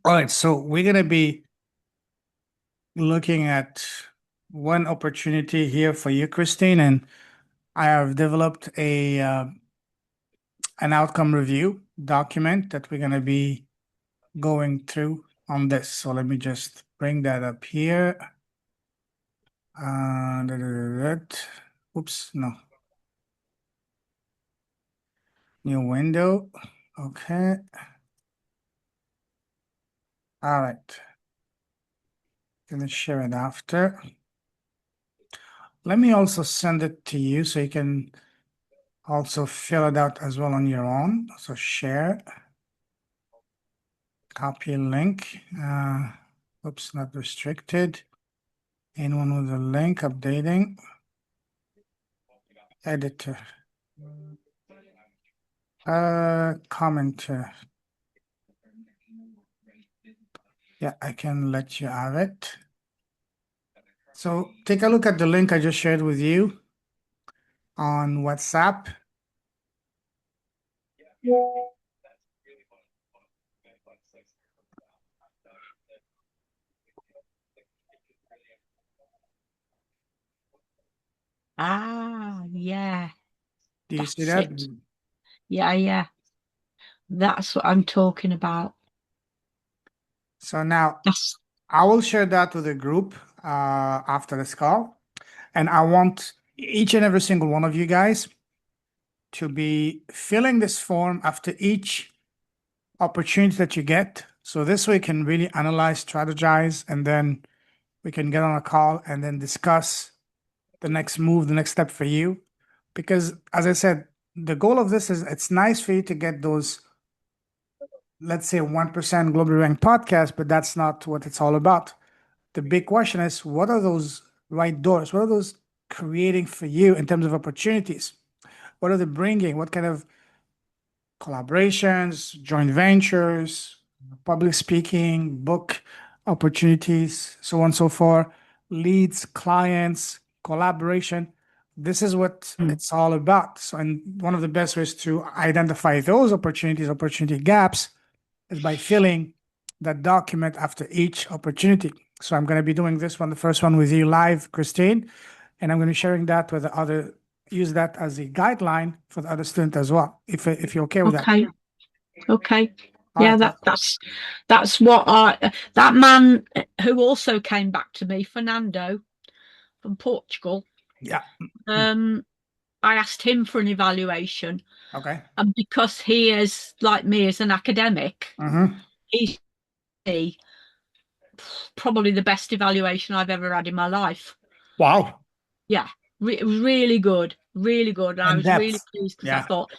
All right, so we're going to be looking at one opportunity here for you, Christine, and I have developed a an outcome review document that we're going to be going through on this. So let me just bring that up here. Oops, no. New window. Okay. All right. Gonna share it after. Let me also send it to you so you can also fill it out as well on your own. So share, copy link. Oops, not restricted. Anyone with a link, updating. Editor. Commenter. Yeah, I can let you have it. So take a look at the link I just shared with you on WhatsApp. Yeah, Do you see that's that? it. Yeah. That's what I'm talking about. So now That's I will share that with the group after this call. And I want each and every single one of you guys to be filling this form after each opportunity that you get. So this way you can really analyze, strategize, and then we can get on a call and then discuss the next move, the next step for you. Because as I said, the goal of this is it's nice for you to get those, let's say 1% globally ranked podcasts, but that's not what it's all about. The big question is, what are those right doors? What are those creating for you in terms of opportunities? What are they bringing? What kind of collaborations, joint ventures, public speaking, book opportunities, so on and so forth, leads, clients, collaboration. This is what mm, it's all about. So, and one of the best ways to identify those opportunities, opportunity gaps, is by filling that document after each opportunity. So I'm going to be doing this one, the first one with you live, Christine, and I'm going to be sharing that with the other, use that as a guideline for the other student as well, if you're okay with that. okay. Okay. All Yeah, right. that's what I that man who also came back to me, Fernando from Portugal. Yeah. Um, I asked him for an evaluation, Okay. and because he is like me as an academic, Mm-hmm. he's probably the best evaluation I've ever had in my life. Wow. Yeah, really good, really good. And I In was really depth. pleased because I Yeah. thought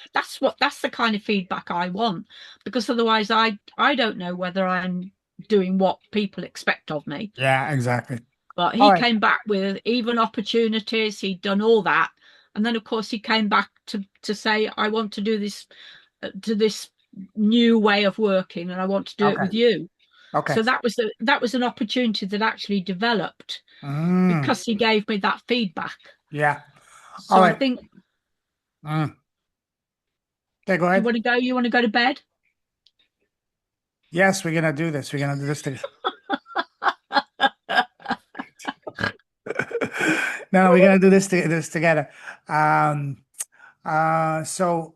that's the kind of feedback I want. Because otherwise, I don't know whether I'm doing what people expect of me. Yeah, exactly. But All he right. came back with even opportunities. He'd done all that, and then of course he came back to say, I want to do this to this new way of working, and I want to do it Okay. with you. Okay. So that was an opportunity that actually developed Mm. because he gave me that feedback. Yeah. All So I right. think, Mm. Okay, go do you ahead. want to go? You want to go to bed? Yes, we're gonna do this. We're gonna do this together. No, we're gonna do this together. Um, so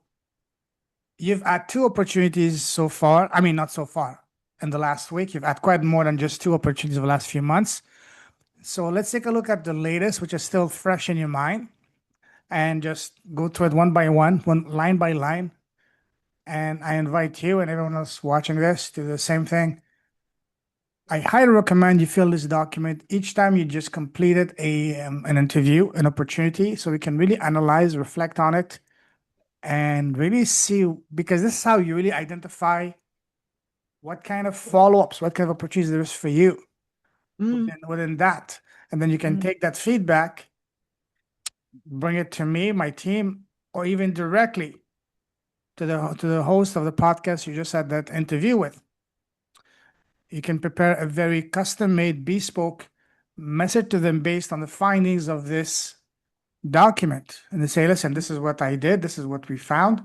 you've had two opportunities so far. I mean, not so far. In the last week, you've had quite more than just two opportunities in the last few months. So let's take a look at the latest, which is still fresh in your mind, and just go through it one by one line by line. And I invite you and everyone else watching this to do the same thing. I highly recommend you fill this document each time you just completed an interview, an opportunity, so we can really analyze, reflect on it, and really see, because this is how you really identify what kind of follow-ups, what kind of opportunities there is for you Mm, within that. And then you can mm. take that feedback, bring it to me, my team, or even directly to the host of the podcast you just had that interview with. You can prepare a very custom-made, bespoke message to them based on the findings of this document. And they say, listen, this is what I did, this is what we found,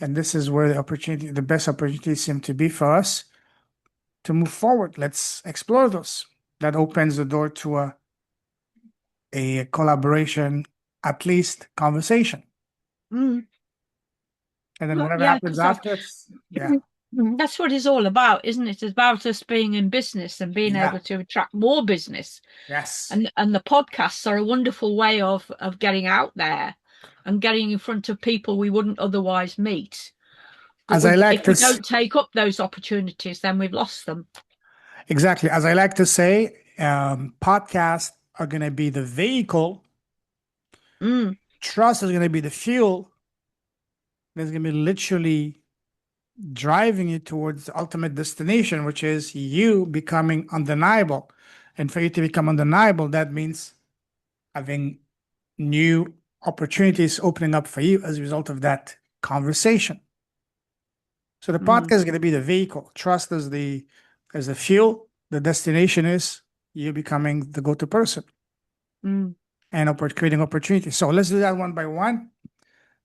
and this is where the best opportunities seem to be for us. to move forward. Let's explore those. That opens the door to a collaboration, at least conversation. Mm. And then Well, whatever yeah, happens because that's after, yeah, that's what it's all about, isn't it? It's about us being in business and being yeah, able to attract more business. yes. And the podcasts are a wonderful way of getting out there and getting in front of people we wouldn't otherwise meet. But As I like if to, we don't take up those opportunities, then we've lost them. exactly, as I like to say, podcasts are going to be the vehicle. Mm, Trust is going to be the fuel. That's going to be literally driving you towards the ultimate destination, which is you becoming undeniable. And for you to become undeniable, that means having new opportunities opening up for you as a result of that conversation. So the podcast mm, is going to be the vehicle. Trust is the fuel. The destination is you becoming the go-to person mm. and creating opportunities. So let's do that one by one.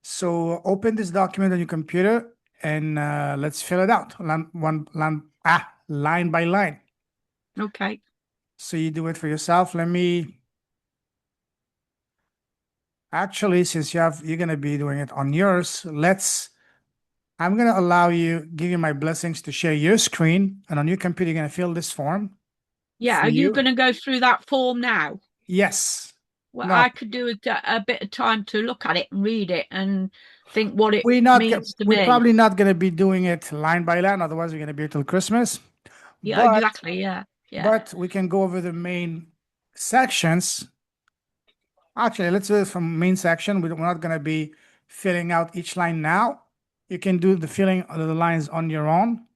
So open this document on your computer and let's fill it out line by line. Okay. So you do it for yourself. Let me actually, since you're gonna be doing it on yours, I'm gonna allow you, give you my blessings to share your screen, and on your computer, you're gonna fill this form Yeah. for Are you you. going to go through that form now? Yes. Well, No, I could do a bit of time to look at it and read it and think what it means to we're me. probably not gonna be doing it line by line, otherwise we're gonna be here till Christmas. Yeah, But exactly. Yeah. Yeah. but we can go over the main sections. Actually, let's do it from main section. We're not gonna be filling out each line now. You can do the filling of the lines on your own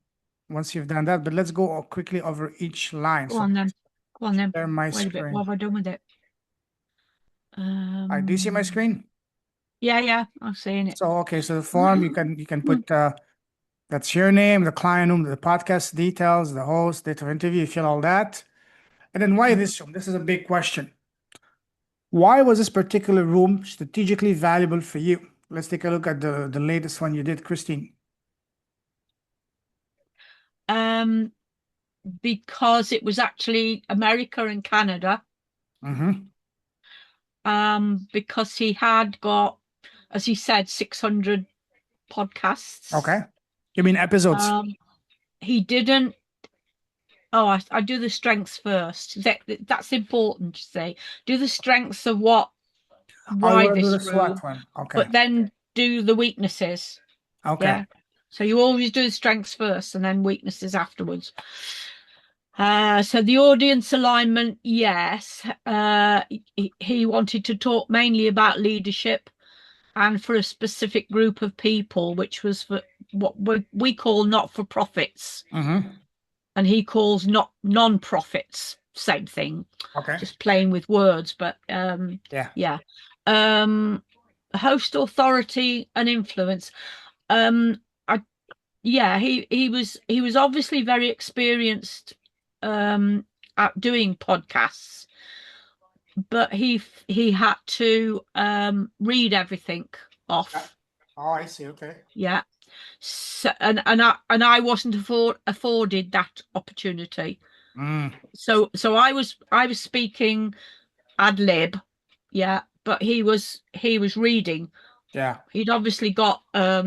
once you've done that. But let's go quickly over each line. Go So on then. Go on then. share my Wait a bit. What screen. have I done with it? Do you see my screen? Yeah, yeah, I'm seeing it. So okay, so the form you can put that's your name, the client room, the podcast details, the host, date of interview, you fill all that. And then why this room? This is a big question. Why was this particular room strategically valuable for you? Let's take a look at the latest one you did, Christine. Um, because it was actually America and Canada. Mm-hmm. Because he had got, as he said, 600 podcasts. Okay. You mean episodes? He didn't. Oh, I do the strengths first. That's important to say. Do the strengths of Oh, you why want to do the this SWOT room, one? Okay. but then do the weaknesses. Okay. Yeah. So you always do the strengths first and then weaknesses afterwards. So the audience alignment, yes. He wanted to talk mainly about leadership and for a specific group of people, which was for what we call not-for-profits. Mm-hmm. And he calls not non-profits. Same thing. Okay. Just playing with words, but Yeah. yeah. Host authority and influence. I Yeah, he was obviously very experienced at doing podcasts, but he had to read everything off. Oh, I see. Okay. Yeah. So, and I wasn't afforded that opportunity. Mm. So I was speaking ad lib, yeah, but he was reading. Yeah. He'd obviously got A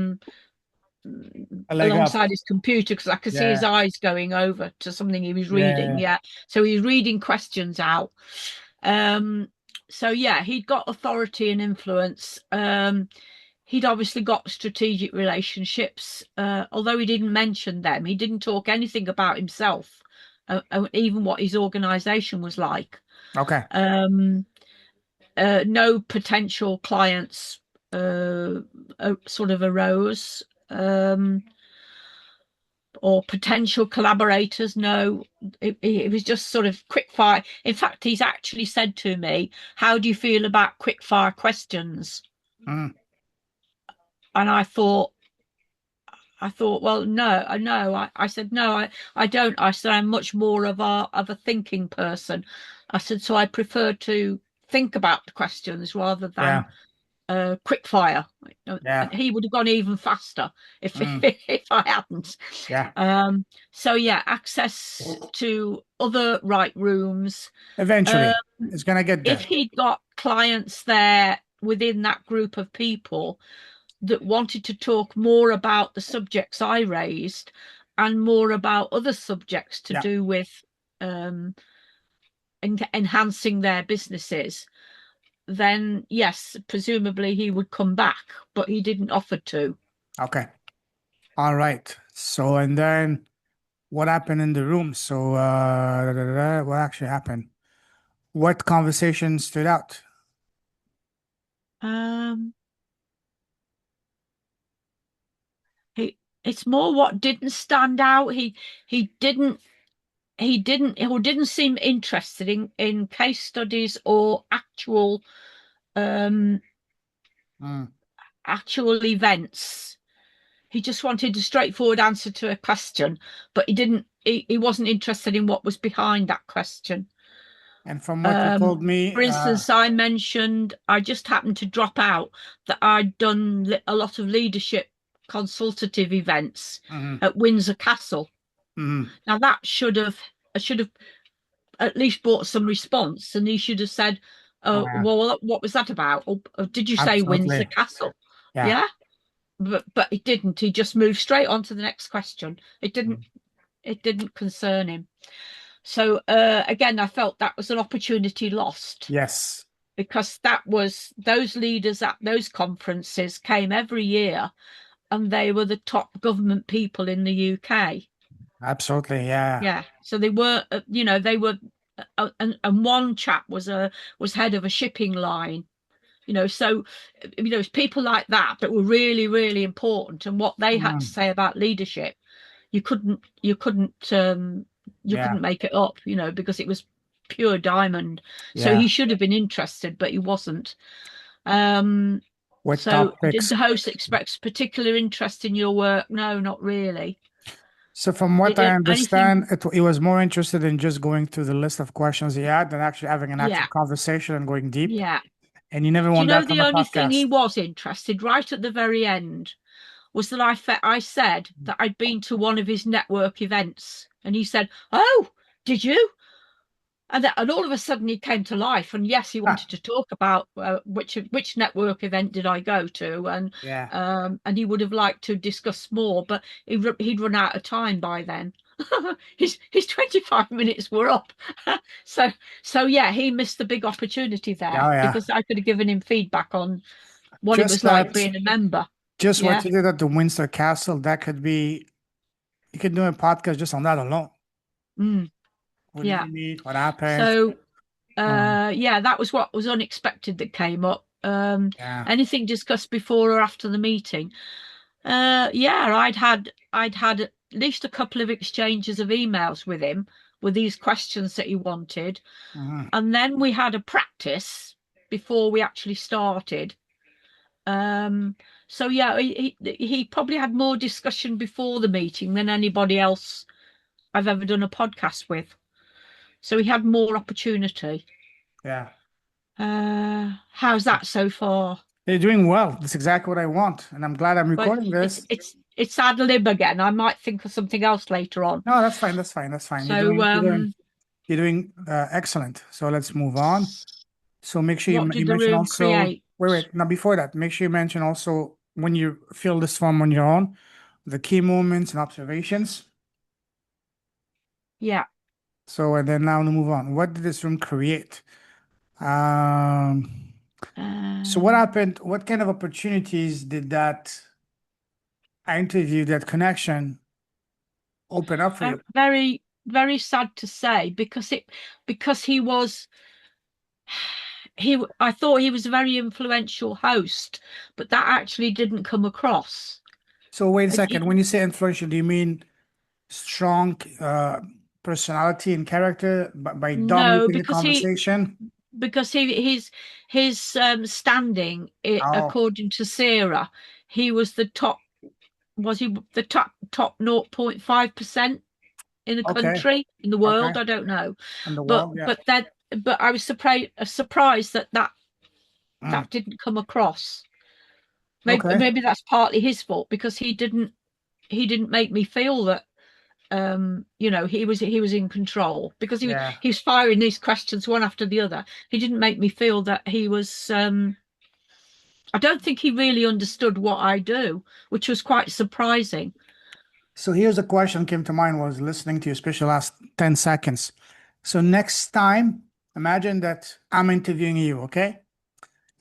leg up. alongside his computer because I could see his Yeah. eyes going over to something he was reading. Yeah. Yeah. So he was reading questions out. So yeah, he'd got authority and influence. He'd obviously got strategic relationships, although he didn't mention them. He didn't talk anything about himself, even what his organization was like. Okay. No potential clients sort of arose, or potential collaborators. No, it was just sort of quick fire. In fact, he's actually said to me, "How do you feel about quick fire questions?" Mm. And I thought, well, no, I said, no, I don't. I said, I'm much more of a thinking person. I said, so I prefer to think about the questions rather than Yeah. quick fire. Yeah. He would have gone even faster if Mm. if I hadn't. Yeah. So yeah, access to other right rooms. Um, Eventually, it's gonna get if there. he'd got clients there within that group of people that wanted to talk more about the subjects I raised and more about other subjects to Yeah. do with um, enhancing their businesses, then yes, presumably he would come back, but he didn't offer to. Okay. All right. So, and then what happened in the room? So, what actually happened? What conversation stood out? Um, it's more what didn't stand out. He didn't or didn't seem interested in case studies or um Mm. actual events. He just wanted a straightforward answer to a question, but he wasn't interested in what was behind that question. And from what you told me, For instance, I mentioned I just happened to drop out that I'd done a lot of leadership consultative events mhm, at Windsor Castle. mhm. Now that I should have at least brought some response, and he should have said, "Oh, Uh, well, what was that about? Or did you say Windsor absolutely. Castle?" Yeah. Yeah, but he didn't. He just moved straight on to the next question. Mm. It didn't concern him. So again, I felt that was an opportunity lost Yes. because that was those leaders at those conferences came every year, and they were the top government people in the UK. Absolutely. Yeah. Yeah, so they were, they were, and one chap was head of a shipping line. So it's people like that that were really, really important, and what they had to Mm. say about leadership, you couldn't, you couldn't, you Yeah. couldn't make it up, because it was pure diamond. So Yeah. he should have been interested, but he wasn't. Um, What so did topics? the host express particular interest in your work? No, not really. So, from what Did I anything? understand, he was more interested in just going through the list of questions he had than actually having an actual Yeah, conversation and going deep. yeah. And you never Do you want know that from the a only thing he podcast. was interested right at the very end was that I said that I'd been to one of his network events, and he said, "Oh, did you?" And all of a sudden he came to life, and yes, he Ah, wanted to talk about which network event did I go to, yeah. and he would have liked to discuss more, but he'd run out of time by then. His 25 minutes were up. so so yeah, he missed the big opportunity there Yeah. Yeah. because I could have given him feedback on what it Just was like that, being a member. just what Yeah. you did at the Windsor Castle, that could be, you could do a podcast just on that alone. Mm, Who did yeah. you meet? What happened? So Um, yeah, that was what was unexpected that came up. yeah. Anything discussed before or after the meeting? Yeah, I'd had at least a couple of exchanges of emails with him with these questions that he wanted. Mhm. And then we had a practice before we actually started. Um, so yeah, he probably had more discussion before the meeting than anybody else I've ever done a podcast with. So he had more opportunity. Yeah. How's that so far? You're doing well. That's exactly what I want. And I'm glad I'm But recording it's this. it's it's ad lib again. I might think of something else later on. No, that's fine. That's fine. That's fine. So You're doing excellent. So let's move on. So make sure what you did the mention room also, create? wait. Now before that, make sure you mention also when you fill this form on your own, the key moments and observations. Yeah. So and then now to move on. What did this room create? Um, so what Um, happened? What kind of opportunities did that interview, that connection open up for you? very very sad to say because I thought he was a very influential host, but that actually didn't come across. So wait a It- second. When it- you say influential, do you mean strong personality and character by no, dominating the conversation? because his standing, Oh, according to Sarah, he was the top. Was he the top 0.5% in the okay, country, in the okay. world? I don't know, In the but world, yeah. but that but I was surprised that Mm. That didn't come across. Maybe Okay. maybe that's partly his fault because he didn't make me feel that he was in control because he was Yeah. he was firing these questions one after the other. He didn't make me feel that he was I don't think he really understood what I do, which was quite surprising. So here's a question came to mind was listening to you, especially last 10 seconds. So next time, imagine that I'm interviewing you, okay?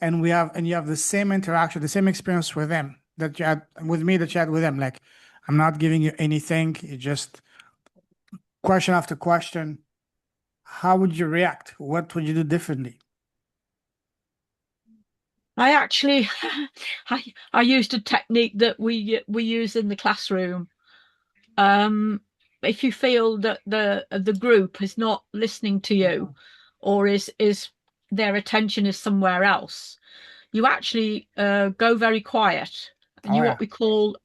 And you have the same interaction, the same experience with him that you had with me that you had with him. Like, I'm not giving you anything, you just question after question. How would you react? What would you do differently? I actually I used a technique that we use in the classroom. Um, if you feel that the group is not listening to you, or is their attention is somewhere else, you actually go very quiet, and Oh you yeah. what we call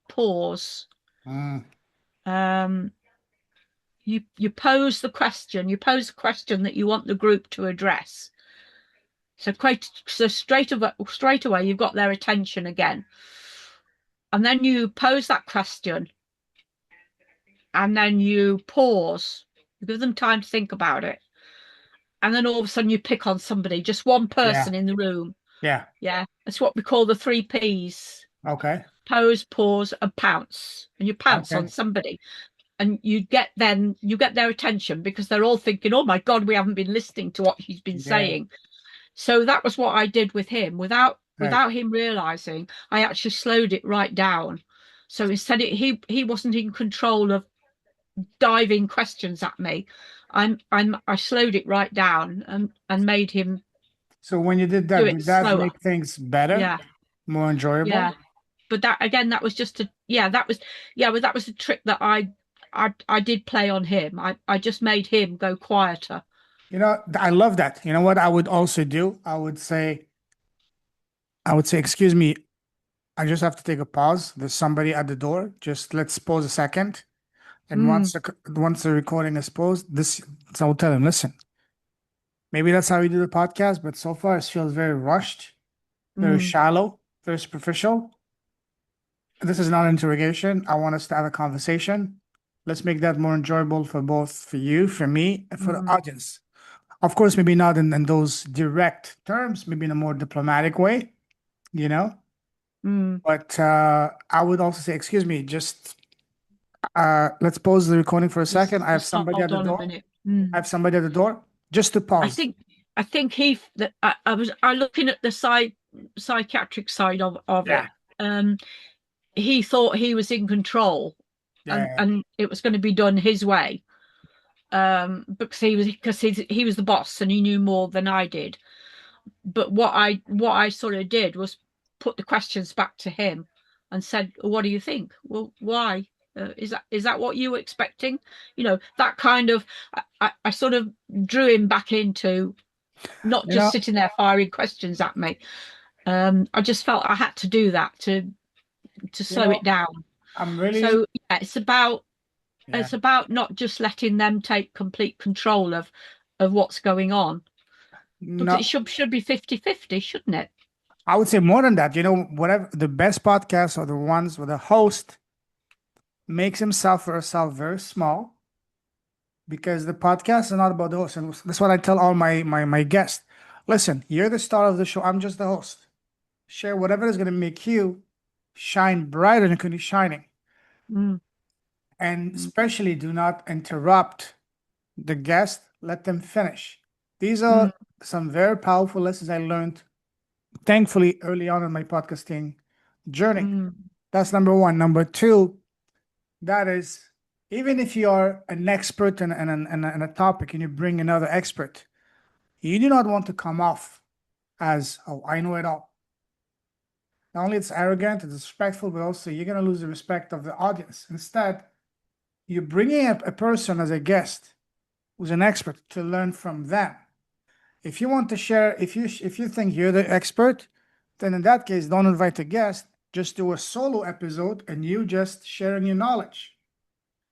pause. Mm, You pose the question. You pose a question that you want the group to address. So straight away you've got their attention again, and then you pose that question, and then you pause. You give them time to think about it, and then all of a sudden you pick on somebody, just one yeah. person in the room. Yeah. Yeah, that's what we call the three P's: Okay. pose, pause, and pounce. And you pounce on Okay. somebody, and you get their attention because they're all thinking, "Oh my God, we haven't been listening to what he's been Yeah. saying." So that was what I did with him without Right. without him realizing. I actually slowed it right down. So instead, he wasn't in control of diving questions at me. I slowed it right down and made him So when you do it did that slower. make things better, Yeah, more yeah. enjoyable? But that again, that was just a yeah, that was yeah, but that was a trick that I did play on him. I just made him go quieter. You know, I love that. You know what I would also do? I would say, excuse me, I just have to take a pause. There's somebody at the door. Just let's pause a second. And Mm, once the recording is paused, so I'll tell him, listen, maybe that's how we do the podcast, but so far it feels very rushed, very mm, shallow, very superficial. This is not an interrogation. I want us to have a conversation. Let's make that more enjoyable for both for you, for me, and for the mm, audience. Of course, maybe not in those direct terms, maybe in a more diplomatic way, you know. mm. But I would also say, excuse me, just let's pause the recording for a second. I have Just somebody at hold the on a door. minute. I have somebody at the door. Just to I pause. think I think he that I looking at the psychiatric side of Yeah, it. Um, he thought he was in control, yeah, and yeah. and it was going to be done his way. Because he was the boss and he knew more than I did. But what I sort of did was put the questions back to him and said, "What do you think? Well, why? Is that what you were expecting? That kind of I sort of drew him back into not You just know, sitting there firing questions at me. I just felt I had to do that to you slow it know, down. I'm really, So yeah, yeah. it's about not just letting them take complete control of what's going on, because it No, should be 50-50, shouldn't it? I would say more than that. You know, whatever the best podcasts are the ones where the host makes himself or herself very small because the podcast is not about the host. And that's what I tell all my guests. Listen, you're the star of the show. I'm just the host. Share whatever is going to make you shine brighter than you could be shining. Mm, And mm, especially do not interrupt the guest. Let them finish. These mm, are some very powerful lessons I learned, thankfully, early on in my podcasting journey. mm, That's number one. Number two, that is, even if you are an expert in a topic and you bring another expert, you do not want to come off as, oh, I know it all. Not only it's arrogant, it's disrespectful, but also you're going to lose the respect of the audience. Instead, you're bringing up a person as a guest who's an expert to learn from them. If you want to share, if you think you're the expert, then in that case, don't invite a guest. Just do a solo episode and you just sharing your knowledge.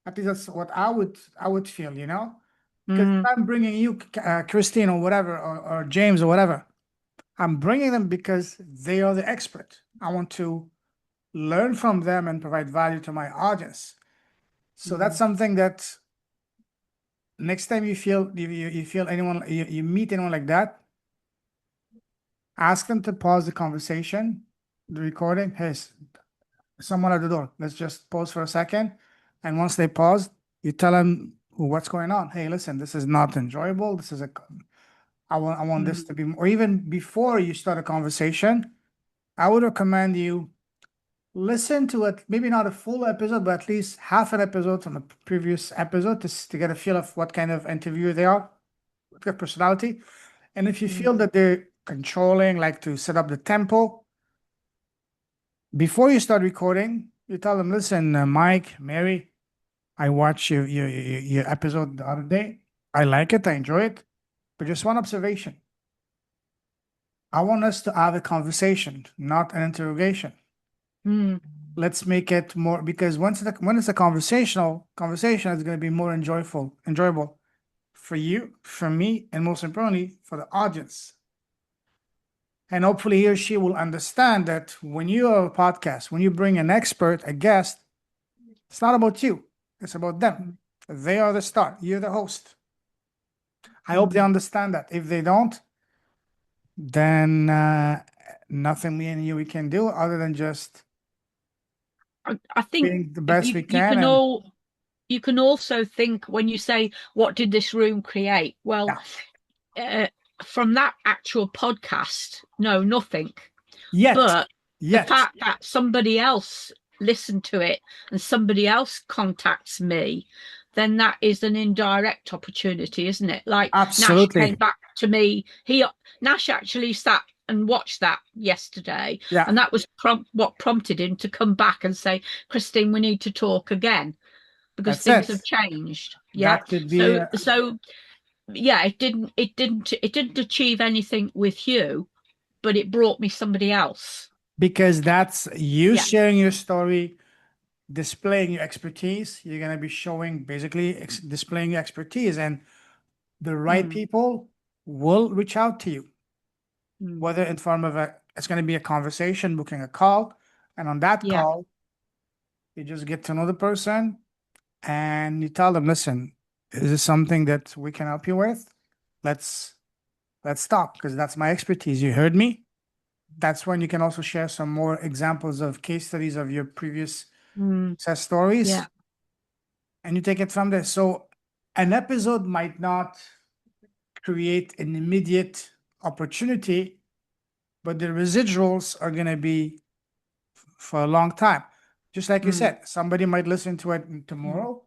At least that's what I would feel, you know? Because if mm, I'm bringing you, Christine or whatever, or James or whatever, I'm bringing them because they are the expert. I want to learn from them and provide value to my audience. So that's something that next time you feel anyone, you meet anyone like that, ask them to pause the conversation, the recording. Hey, someone at the door. Let's just pause for a second. And once they pause, you tell them what's going on. Hey, listen, this is not enjoyable. This is I want this to be, or even before you start a conversation, I would recommend you listen to it, maybe not a full episode, but at least half an episode from the previous episode to get a feel of what kind of interviewer they are, what their personality. And if you feel that they're controlling, like to set up the tempo, before you start recording, you tell them, listen, Mike, Mary, I watched your episode the other day. I like it. I enjoy it. But just one observation. I want us to have a conversation, not an interrogation. Let's make it more, because when it's a conversational conversation, it's going to be more enjoyable for you, for me, and most importantly, for the audience. And hopefully he or she will understand that when you are a podcast, when you bring an expert, a guest, it's not about you. It's about them. They are the star. You're the host. I hope they understand that. If they don't, then nothing me and you we can do other than just I think being the best we you can. can And all you can also think when you say, what did this room create? Well, from that actual podcast, no, nothing. But the fact that somebody else listened to it and somebody else contacts me, then that is an indirect opportunity, isn't it? Like absolutely. Nash came back to me. Nash actually sat and watched that yesterday. Yeah. And that was what prompted him to come back and say, Christine, we need to talk again because That's things it. have changed. Yeah. That could be So yeah, it didn't achieve anything with you, but it brought me somebody else. because that's you sharing your story, displaying your expertise. You're going to be showing, basically displaying your expertise, and the right people will reach out to you, whether in form of it's going to be a conversation, booking a call, and on that call, you just get to know the person and you tell them, listen, is this something that we can help you with? Let's talk, because that's my expertise. You heard me. That's when you can also share some more examples of case studies of your previous success stories. Yeah. And you take it from there. So an episode might not create an immediate opportunity, but the residuals are going to be for a long time. Just like you said, somebody might listen to it tomorrow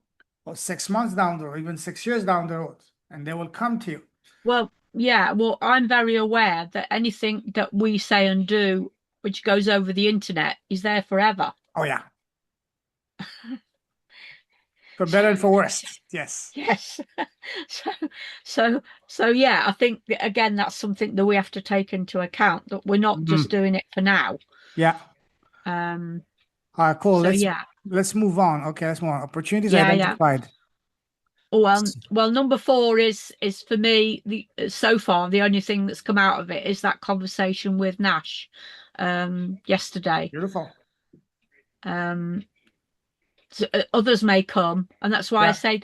or 6 months down the road, even 6 years down the road, and they will come to you. Well, yeah, well, I'm very aware that anything that we say and do, which goes over the internet, is there forever. Oh, yeah. For better and for worse. Yes. Yes. So yeah, I think again that's something that we have to take into account, that we're not just doing it for now. Yeah. All right, cool. So let's move on. Okay, let's move on. Opportunities yeah, identified. Well, number 4 is for me, so far the only thing that's come out of it is that conversation with Nash yesterday. Beautiful. So others may come, and that's why I say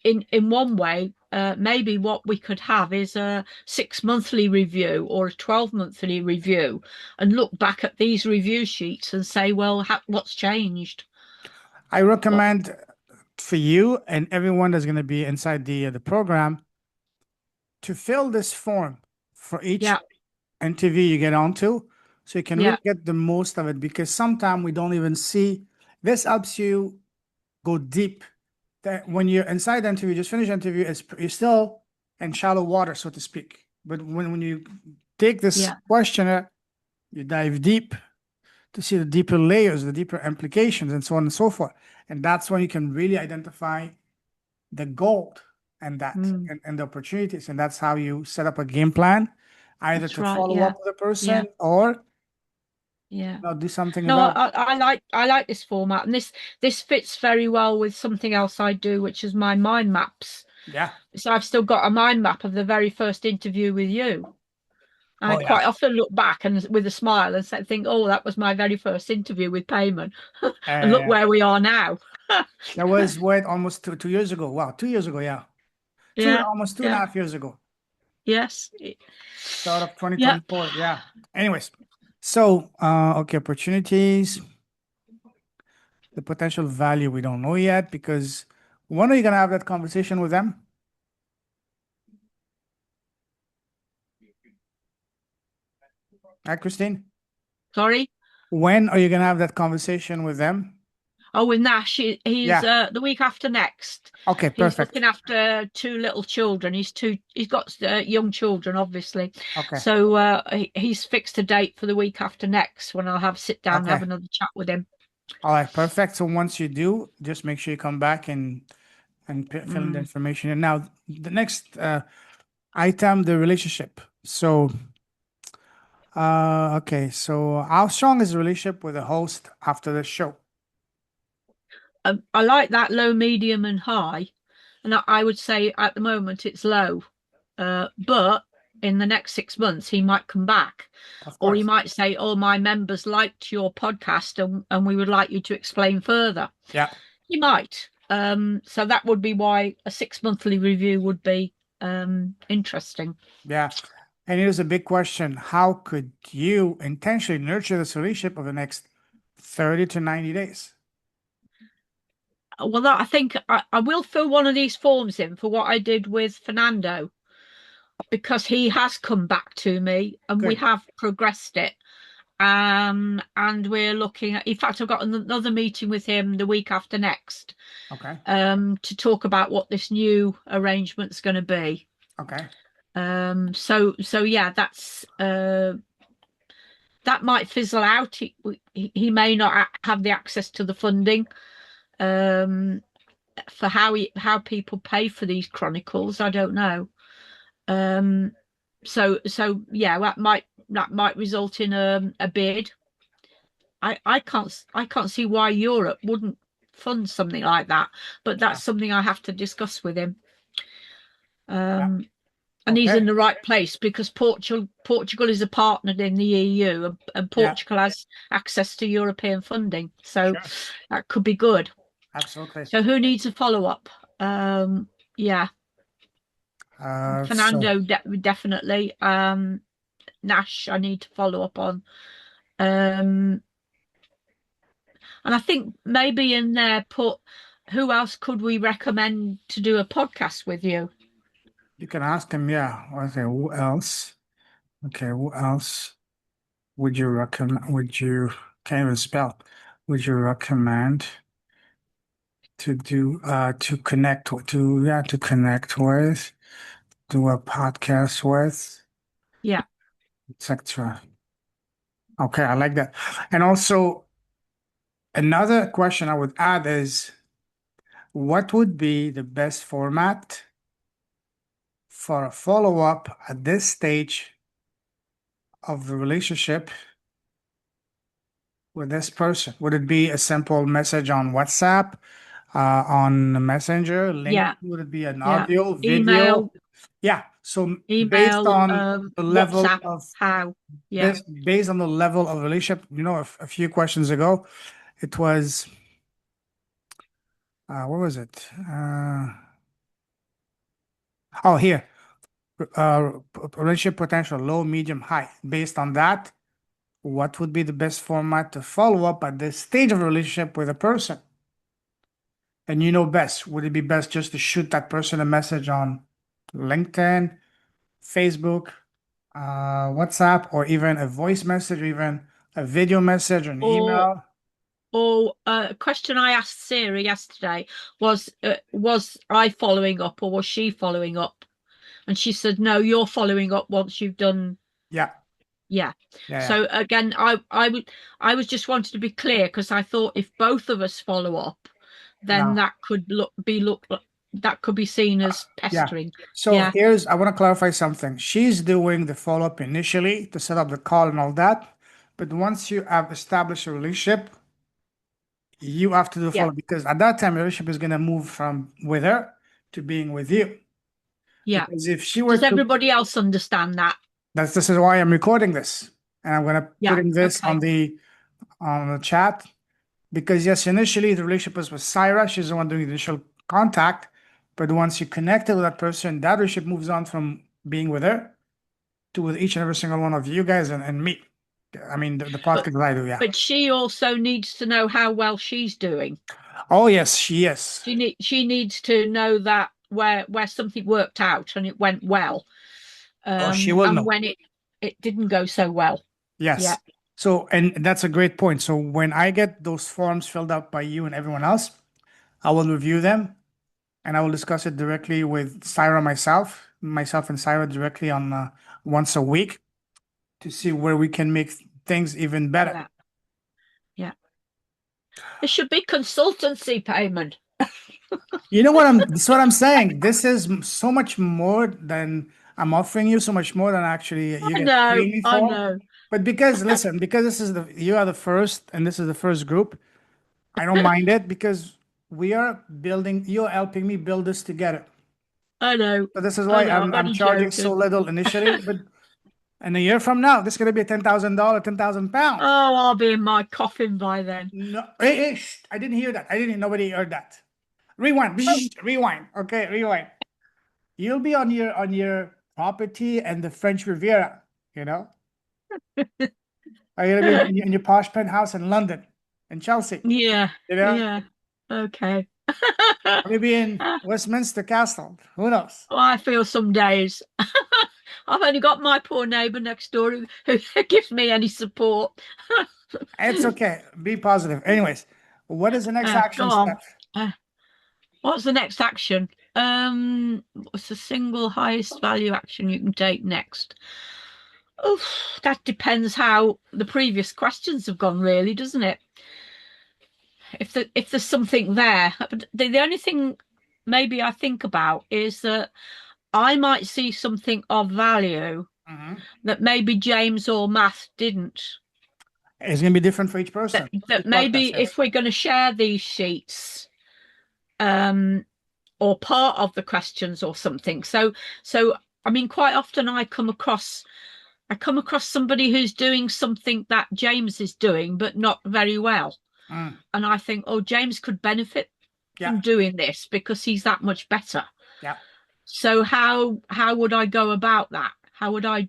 in one way maybe what we could have is a 6-monthly review or a 12-monthly review and look back at these review sheets and say, well, what's changed. I recommend for you and everyone that's going to be inside the program to fill this form for each interview you get onto, so you can really get the most of it, because sometimes we don't even see. This helps you go deep. That when you're inside the interview, just finish the interview, you're still in shallow water, so to speak. But when you take this questionnaire, you dive deep to see the deeper layers, the deeper implications, and so on and so forth. And that's when you can really identify the gold and and the opportunities. And that's how you set up a game plan, either to follow up with a person or do something about it. I like this format, and this fits very well with something else I do, which is my mind maps. Yeah. So I've still got a mind map of the very first interview with you. And I Oh yeah. quite often look back and with a smile and think, oh, that was my very first interview with Payman. And look Uh, where we are now. that was what, almost 2 years ago. Wow, 2 years ago, yeah. Yeah, Almost two and a yeah, half years ago. yes. Start of Yeah. 2024. Yeah. Anyways, so okay, opportunities, the potential value we don't know yet, because when are you gonna have that conversation with them? Hi, Christine. Sorry. When are you gonna have that conversation with them? Oh, with Nash, he's Yeah. the week after next. Okay, He's perfect. looking after two little children. He's got young children, obviously. Okay. So he's fixed a date for the week after next when I'll have sit down and have Okay. another chat with him. All right, perfect. So once you do, just make sure you come back and fill in the Mm. information. And now the next item, the relationship. So okay, so how strong is the relationship with the host after the show? I like that low, medium, and high, and I would say at the moment it's low. But in the next 6 months, he might come back, Of or he course. might say, "Oh, my members liked your podcast, and we would like you to explain further." Yeah, He might. So that would be why a 6 monthly review would be interesting. yeah. And here's a big question. How could you intentionally nurture this relationship over the next 30 to 90 days? Well, I think I will fill one of these forms in for what I did with Fernando because he has come back to me and we Good. have progressed it. And we're looking at, in fact, I've got another meeting with him the week after next Okay. to talk about what this new arrangement's going to be. Okay. So yeah, that might fizzle out. He may not have the access to the funding um, for how people pay for these chronicles. I don't know. Um, so yeah, that might result in a bid. I can't see why Europe wouldn't fund something like that, but Yeah. that's something I have to discuss with him. Yeah. And he's in Okay. the right place because Portugal is a partner in the EU, and Yeah. Portugal has access to European funding, so Sure. that could be good. Absolutely. So who needs a follow up? Yeah, So Fernando definitely. Nash, I need to follow up on. Um, and I think maybe in there put who else could we recommend to do a podcast with you? you can ask him, yeah. Okay, who else? Okay, who else would you recommend? Can't even spell. Would you recommend to do to connect with, do a podcast with, Yeah, etc. Okay, I like that. And also another question I would add is, what would be the best format for a follow-up at this stage of the relationship with this person? Would it be a simple message on WhatsApp, on Messenger, link? yeah, Would it be an yeah. audio, video? Email, Yeah. So based email, on the level WhatsApp. of How? Yeah, based on the level of relationship, a few questions ago, it was what was it? Oh, here, relationship potential, low, medium, high. Based on that, what would be the best format to follow up at this stage of a relationship with a person? And you know best. Would it be best just to shoot that person a message on LinkedIn, Facebook, WhatsApp, or even a voice message, or even a video message, or an or email? a question I asked Sarah yesterday was I following up or was she following up? And she said, no, you're following up once you've done. Yeah, Yeah. yeah, yeah. So again, I was just wanted to be clear because I thought if both of us follow up, then No, that could that could be seen as yeah. pestering. So Yeah. I want to clarify something. She's doing the follow-up initially to set up the call and all that. But once you have established a relationship, you have to do Yeah. follow because at that time, your relationship is going to move from with her to being with you. Yeah. Because if she were Does to, everybody else understand that? this is why I'm recording this, and I'm gonna Yeah. putting this Okay. on the chat because yes, initially the relationship was with Syra. She's the one doing the initial contact, but once you connected with that person, that relationship moves on from being with her to with each and every single one of you guys and me. I mean, the But podcast that I do, yeah. but she also needs to know how well she's doing. Oh yes, she is. She needs to know that where something worked out and it went well, Oh, she will and know. when it didn't go so well. Yeah. Yes. So, and that's a great point. So when I get those forms filled out by you and everyone else, I will review them and I will discuss it directly with Syra myself and Syra directly on once a week to see where we can make things even better. Yeah. Yeah. It should be consultancy payment. You know that's what I'm saying. This is so much more than I'm offering you, so much more than actually you I get know. paying me I for. know. But because listen, because you are the first and this is the first group, I don't mind it because we are building, you're helping me build this together. I know. So this is I why know. I'm I'm only charging so joking. little initially, but in a year from now, this is gonna be a $10,000, 10,000 pounds. Oh, I'll be in my coffin by then. No, hey, I didn't hear that. I didn't. Nobody heard that. Rewind, rewind. Okay, rewind. You'll be on your property and the French Riviera. You know, are you gonna be in your posh penthouse in London, in Chelsea? Yeah. You know, Yeah. Okay. maybe in Westminster Castle. Who knows? Oh, I feel some days. I've only got my poor neighbour next door who gives me any support. It's okay. Be positive. Anyways, what is the next Go action on. step? What's the next action? What's the single highest value action you can take next? Oh, that depends how the previous questions have gone, really, doesn't it? If there's something there, the only thing maybe I think about is that I might see something of value that maybe James or Matt didn't. It's gonna be different for each person. That Each podcast, maybe yes. if we're going to share these sheets, or part of the questions or something. So I mean, quite often I come across somebody who's doing something that James is doing, but not very well. And I think, oh, James could benefit from doing this because he's that much better. Yeah. So how would I go about that? How would I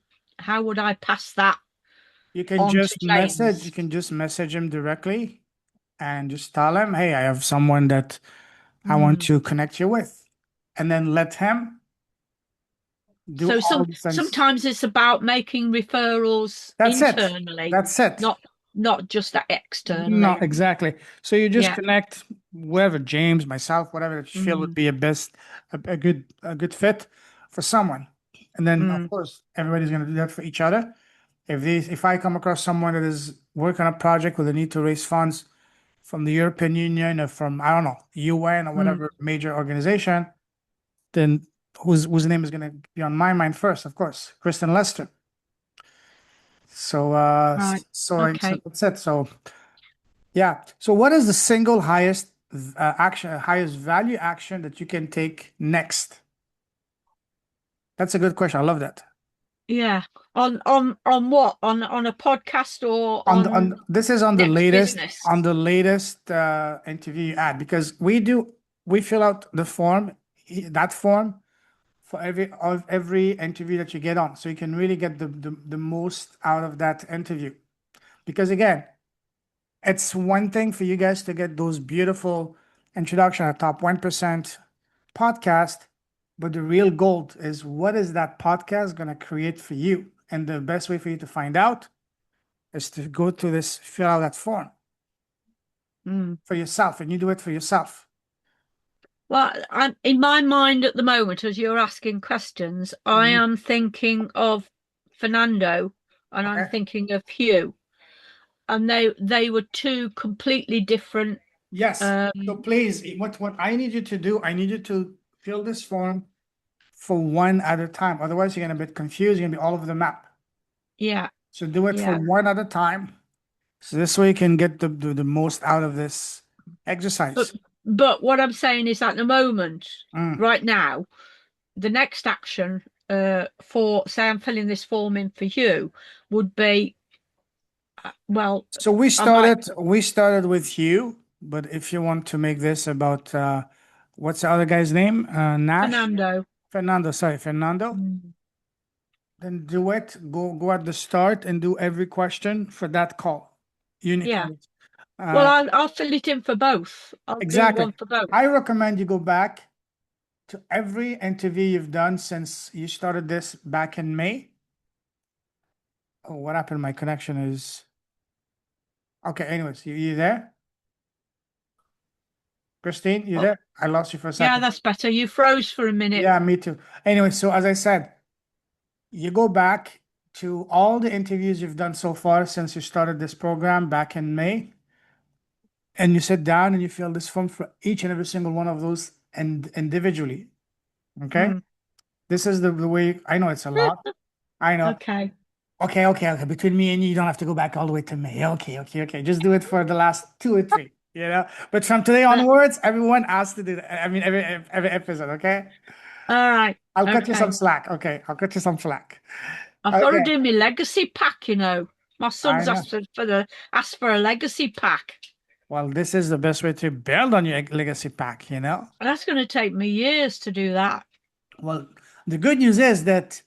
pass that You can on just to James? message him directly and just tell him, hey, I have someone that I want to connect you with. And then let him do So all the things. sometimes it's about making referrals That's it. internally. That's it. Not just that externally. No, exactly. So you just Yeah. connect whoever, James, myself, whatever that you feel would be a good fit for someone. And then of course everybody's gonna do that for each other. If I come across someone that is working on a project where they need to raise funds from the European Union or from, I don't know, UN or whatever major organization, then whose name is gonna be on my mind first, of course, Kristen Lester. So Right. so Okay. that's it. So yeah. So what is the single highest highest value action that you can take next? That's a good question. I love that. Yeah. On what? On a podcast or On this is on the next latest business? interview you add because we fill out the form that form for every interview that you get on, so you can really get the most out of that interview. Because again, it's one thing for you guys to get those beautiful introduction at top 1% podcast, but the real gold is what is that podcast going to create for you? And the best way for you to find out is to go to this, fill out that form for yourself, and you do it for yourself. Well, I'm in my mind at the moment, as you're asking questions, I am thinking of Fernando and I'm thinking of Hugh. And they were two completely different. Yes. So please, what I need you to do, I need you to fill this form for one at a time. Otherwise, you're gonna be confused. You're gonna be all over the map. Yeah. So do it for one at a time. So this way you can get the most out of this exercise. But what I'm saying is at the moment, right now, the next action for, say, I'm filling this form in for you, would be, well, So we I might, started with you, but if you want to make this about what's the other guy's name? Nash? Fernando. Fernando, sorry, Fernando. Mm. Then do it. Go at the start and do every question for that call. Yeah. Unit. Well, Uh, I'll fill it in for both. I'll do exactly. one for both. I recommend you go back to every interview you've done since you started this back in May. Oh, what happened? My connection is okay. Anyways, you there? Christine, you Oh, there? I lost you for a yeah, second. that's better. You froze for a minute. Yeah, me too. Anyway, so as I said, you go back to all the interviews you've done so far since you started this program back in May, and you sit down and you fill this form for each and every single one of those and individually. Okay? Mm. This is the way I know it's a lot. I know. Okay. Okay. Between me and you don't have to go back all the way to May. Okay. Just do it for the last two or three, you know. But from today onwards, everyone has to do that. I mean, every episode, okay? All right. I'll cut you some Okay. slack. Okay, I'll cut you some slack. I've got to Okay, do my legacy pack, you know. My I son's know. asked for a legacy pack. Well, this is the best way to build on your legacy pack, you know? And that's going to take me years to do that. Well, the good news is that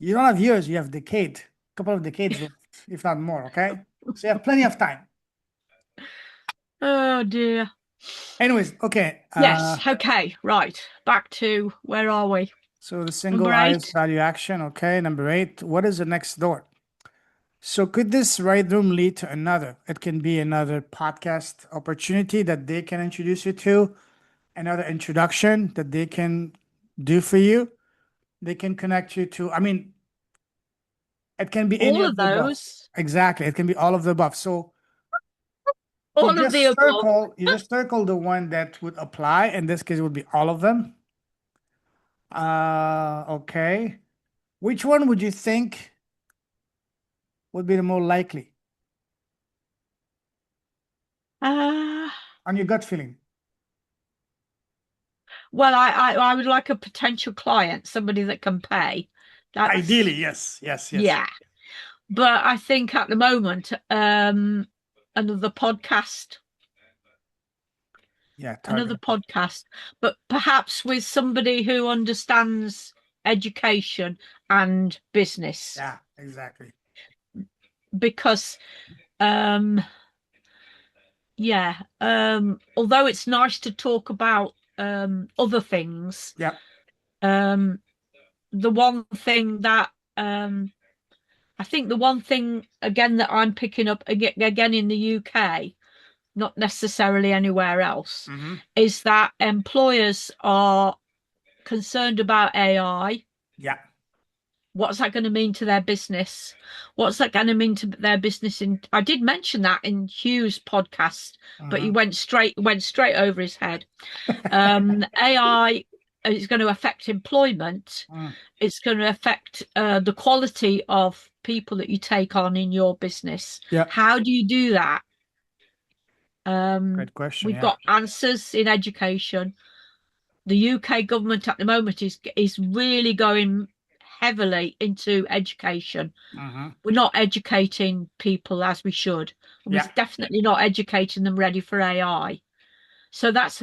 you don't have years, you have decade, couple of decades left, if not more, okay? So you have plenty of time. Oh dear. Anyways, okay. Yes. Okay. Right. Back to where are we? So the single Number highest 8. value action, okay. Number 8, what is the next door? So could this right room lead to another? It can be another podcast opportunity that they can introduce you to, another introduction that they can do for you. They can connect you to, I mean, it can be any All of of the above. those. Exactly. It can be all of the above. So All of the above. you just circle the one that would apply. In this case, it would be all of them. Okay. Which one would you think would be the more likely Uh, on your gut feeling? well, I would like a potential client, somebody that can pay. That's Ideally, yes. yeah. But I think at the moment, another podcast, Yeah, another target. podcast, but perhaps with somebody who understands education and business, Yeah, exactly. because yeah, although it's nice to talk about other things, Yeah. The one thing that I think the one thing again that I'm picking up again in the UK, not necessarily anywhere else, Mm-hmm. is that employers are concerned about AI. Yeah. What's that going to mean to their business? What's that going to mean to their business? I did mention that in Hugh's podcast, but he Mm-hmm. went straight over his head. AI is going to affect employment. Mm. It's going to affect the quality of people that you take on in your business. Yeah. How do you do that? Great question. We've Yeah. got answers in education. The UK government at the moment is really going heavily into education. Mm-hmm. We're not educating people as we should. We're Yeah. definitely not educating them ready for AI. So that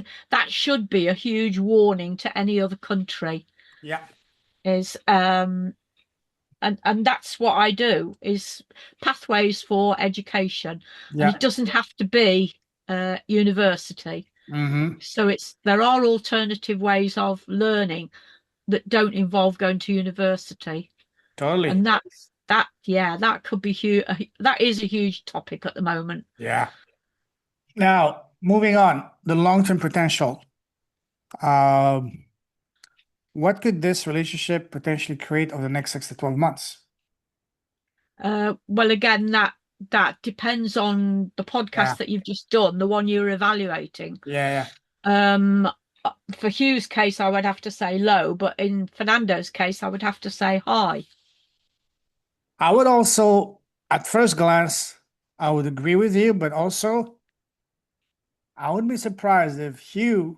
should be a huge warning to any other country. Yeah. Is and that's what I do, is pathways for education. Yeah. And it doesn't have to be university. Mm-hmm. So there are alternative ways of learning that don't involve going to university. Totally. And that could be huge. That is a huge topic at the moment. Yeah. Now, moving on, the long-term potential. What could this relationship potentially create over the next 6 to 12 months? Well, again, that depends on the podcast Yeah. that you've just done, the one you're evaluating. Yeah. For Hugh's case, I would have to say low, but in Fernando's case, I would have to say high. I would also, at first glance, I would agree with you, but also I would be surprised if Hugh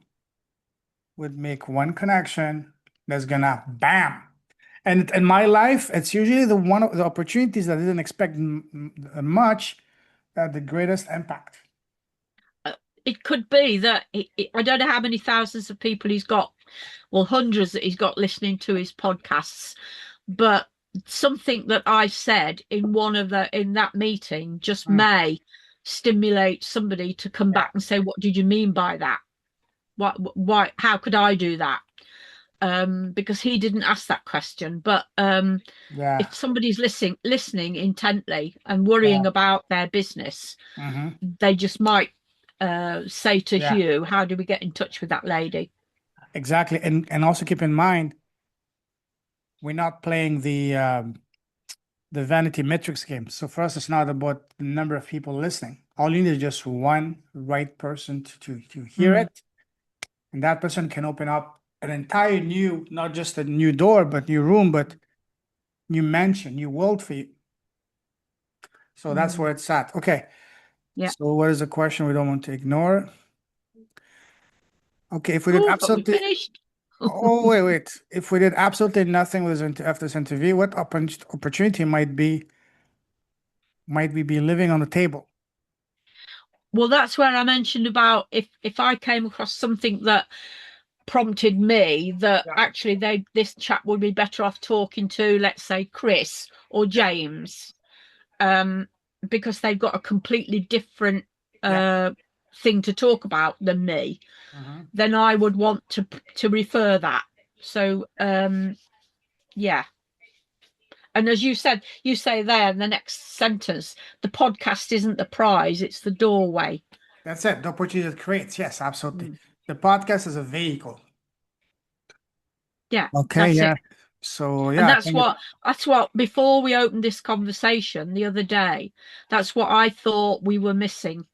would make one connection that's gonna bam And in my life, it's usually the one of the opportunities that I didn't expect much the greatest impact. It could be that I don't know how many thousands of people he's got, well, hundreds that he's got listening to his podcasts, but something that I said in that meeting just Mm, may stimulate somebody to come yeah, back and say, "What did you mean by that? Why? How could I do that?" Because he didn't ask that question, but yeah, if somebody's listening intently and yeah, worrying about their business, hmm they just might say to yeah, Hugh, how do we get in touch with that lady? exactly. And also keep in mind, we're not playing the vanity metrics game. So for us, it's not about the number of people listening. All you need is just one right person to hear Mm, it, and that person can open up an entire new, not just a new door, but new room, but new mansion, new world for you. So that's mm, where it's at. Okay. yeah. So what is the question we don't want to ignore? Okay, if we did Oh, but we absolutely, finished. oh wait. If we did absolutely nothing with after this interview, what opportunity might we be living on the table? Well, that's where I mentioned about if I came across something that prompted me that Yeah. actually this chap would be better off talking to, let's say, Chris or James, um, because they've got a completely different Yeah. uh thing to talk about than me, Mhm. then I would want to refer that. So yeah. And as you say there in the next sentence, the podcast isn't the prize, it's the doorway. That's it. The opportunity it creates. Yes, absolutely. Mm. The podcast is a vehicle. Yeah, Okay. that's Yeah. it. So And yeah, I think it, that's what before we opened this conversation the other day, that's what I thought we were missing.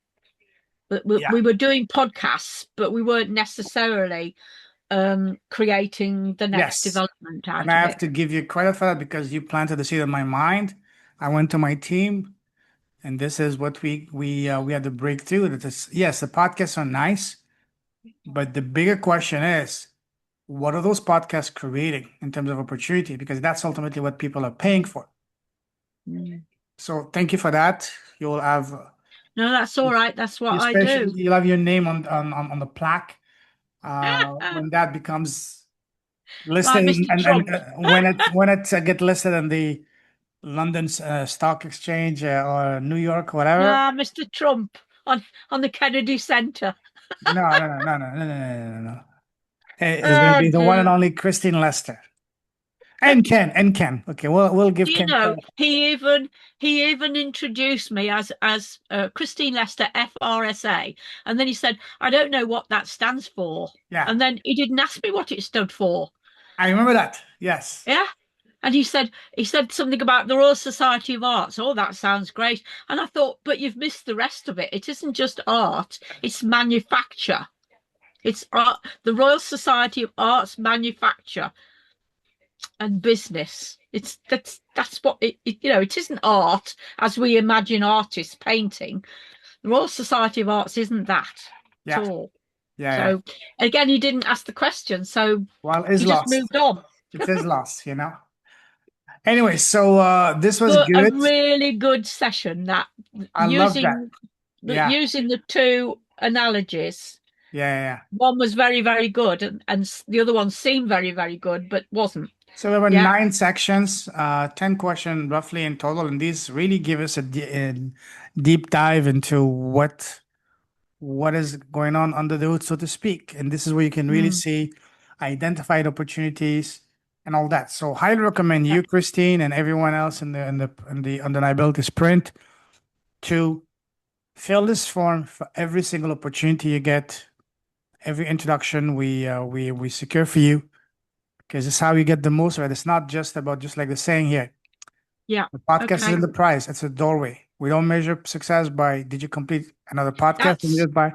yeah. We were doing podcasts, but we weren't necessarily creating the next Yes. development And out I of have it. to give you credit for that because you planted the seed in my mind. I went to my team, and this is what we had to break through. That is, yes, the podcasts are nice, but the bigger question is, what are those podcasts creating in terms of opportunity? Because that's ultimately what people are paying for. Mm. So thank you for that. You'll have, No, that's all right. That's what I especially do. you'll have your name on the plaque when that becomes listed Like Mr. and Trump. when it get listed in the London Stock Exchange or New York, whatever. Ah, Mr. Trump on the Kennedy Center. No, no, no, no, no, no, no, no, no, no. It's going to Oh be the one and dear. only Christine Lester and Ken. Okay, we'll give Do you Ken know credit. he even introduced me as Christine Lester FRSA, and then he said, "I don't know what that stands for," Yeah, and then he didn't ask me what it stood for. I remember that. Yes. Yeah. And he said something about the Royal Society of Arts. Oh, that sounds great. And I thought, but you've missed the rest of it. It isn't just art, it's manufacture. It's art, the Royal Society of Arts, Manufacture and Business. That's what it isn't art as we imagine artists painting. The Royal Society of Arts isn't that at Yeah, all. yeah, yeah. So again, he didn't ask the question, so Well, it's he just lost. moved on. It is lost. Anyway, so this was But a good. really good session that I love that. using Yeah, the two analogies. yeah, yeah, yeah. One was very, very good, and the other one seemed very, very good, but wasn't. So there were Yeah. 9 sections, 10 questions roughly in total, and these really give us a deep dive into what is going on under the hood, so to speak. And this is where you can really Mm, see identified opportunities and all that. So highly recommend yeah. you, Christine, and everyone else in the Undeniability Sprint to fill this form for every single opportunity you get, every introduction we secure for you, because it's how you get the most of it. It's not just about just like the saying here. Yeah. The podcast Okay. isn't the prize; it's a doorway. We don't measure success by did you complete another podcast. We That's measure it by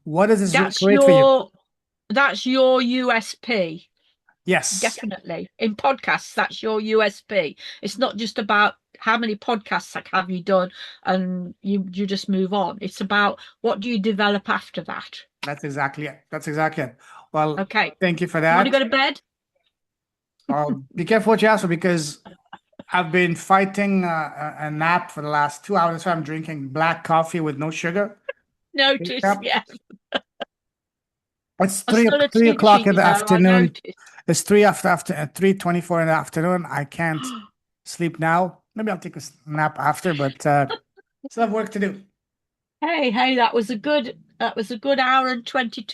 what does this that's create for you? your that's your USP. Yes, Definitely. In podcasts, that's your USP. It's not just about how many podcasts have you done and you just move on. It's about what do you develop after that. that's exactly it. That's exactly it. Well, Okay. thank you for You want to that. go to bed? Be careful what you ask for because I've been fighting a nap for the last 2 hours. That's why I'm drinking black coffee with no sugar. Notice, Yep. yes. It's I'm still a 3 o'clock teacher, in you the know, I afternoon. noticed. It's 3:24 in the afternoon. I can't sleep now. Maybe I'll take a nap after, but still have work to do. Hey, that was a good hour and 22